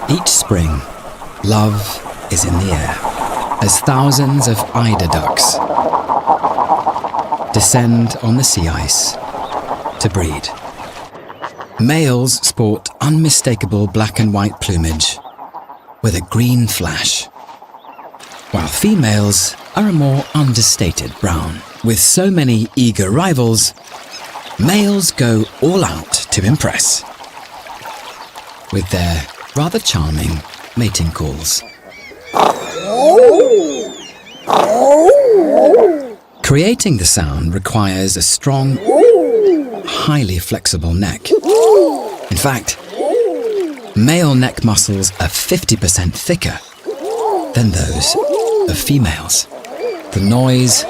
Each spring, love is in the air as thousands of eider ducks descend on the sea ice to breed. Males sport unmistakable black and white plumage with a green flash, while females are a more understated brown. With so many eager rivals, males go all out to impress with their rather charming mating calls. Creating the sound requires a strong, highly flexible neck. In fact, male neck muscles are 50% thicker than those of females. The noise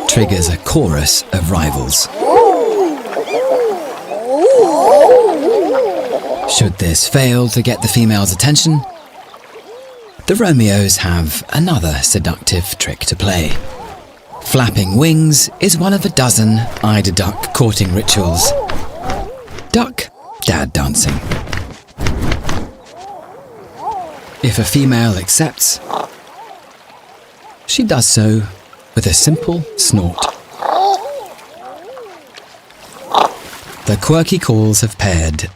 triggers a chorus of rivals. Should this fail to get the female's attention, the Romeos have another seductive trick to play. Flapping wings is one of a dozen eider duck courting rituals. Duck dad dancing. If a female accepts, she does so with a simple snort. The quirky calls have paired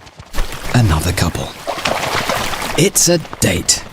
another couple. It's a date.